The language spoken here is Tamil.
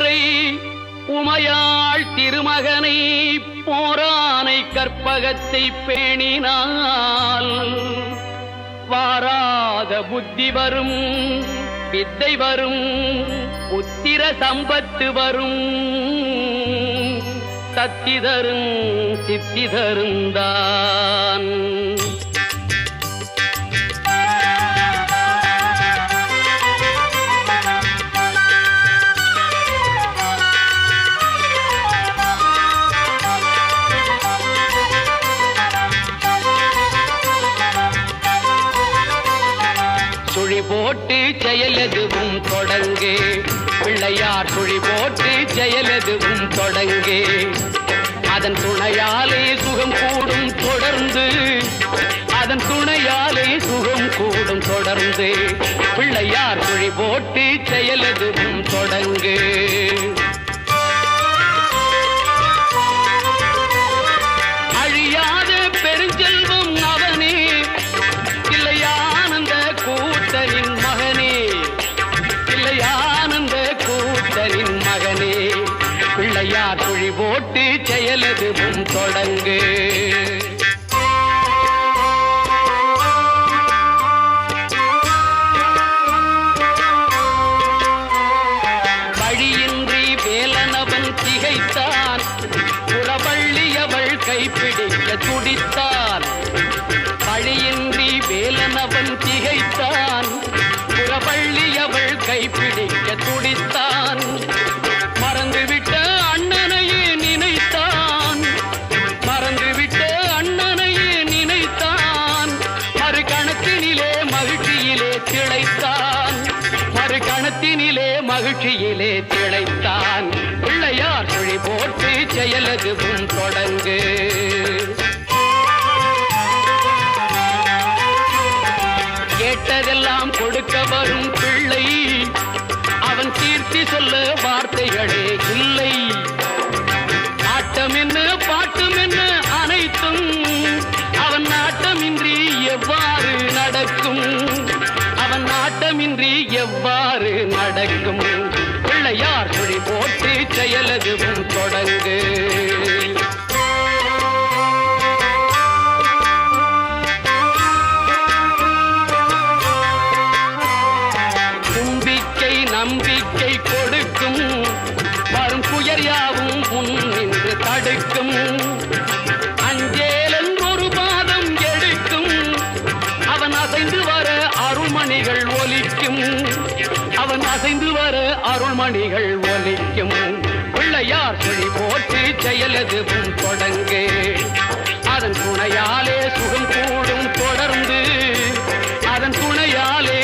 மதுரை உமையாள் திருமகனை போரானை கற்பகத்தை பேணினால் வாராத புத்தி வரும், வித்தை வரும், புத்திர சம்பத்து வரும், சத்தி தரும் சித்தி தருந்தான். சுழி போட்டு செயலெதுவும் தொடங்கு, பிள்ளையார் சுழி போட்டு செயலெதுவும் தொடங்கு. அதன் துணையாலே சுகம் கூடும் தொடர்ந்து, அதன் துணையாலே சுகம் கூடும் தொடர்ந்து. பிள்ளையார் சுழி போட்டு செயலெதுவும் தொடங்கு. அழியாத பெருஞ்செல்வம் அவனே, இல்லையானந்த கூத்தனின் மகனே, இல்லையானந்த கூத்தனின் மகனே. பிள்ளையார் சுழி போட்டு செயலெதுவும் தொடங்கு. வழியின்றி வேலனவன் திகைத்தான், புறவள்ளியவள் கைப்பிடிக்க துடித்தான். வழியின்றி வேலனவன் திகைத்தான், புறவள்ளியவள் கைப்பிடிக்க துடித்தான். மறந்துவிட்ட அண்ணனையே நினைத்தான், மறந்துவிட்ட அண்ணனையே நினைத்தான். மறு கணத்தினிலே மகிழ்ச்சியிலே திளைத்தான், மறு கணத்தினிலே மகிழ்ச்சியிலே திளைத்தான். பிள்ளையார் சுழி போட்டு செயலெதுவும் தொடங்கு. கேட்டதெல்லாம் கொடுக்க வரும் பிள்ளை, அவன் கீர்த்தி சொல்ல வார்த்தைகளே இல்லை. ஆட்டம் என்ன பாட்டம் என்ன அனைத்தும் அவன் நாட்டமின்றி எவ்வாறு நடக்கும், அவன் நாட்டமின்றி எவ்வாறு நடக்கும். பிள்ளையார் சுழி போட்டு செயலெதுவும் தொடங்கு. நம்பிக்கை கொடுக்கும், வரும் புயர் யாவும் முன் நின்று தடுக்கும். அஞ்சேலன் ஒரு பாதம் எடுக்கும், அவன் அசைந்து வர அருள்மணிகள் ஒலிக்கும், அவன் அசைந்து வர அருள்மணிகள் ஒலிக்கும். பிள்ளையார் சுழி போட்டு செயலெதுவும் தொடங்கு. அதன் துணையாலே சுகம் கூடும் தொடர்ந்து, அதன் துணையாலே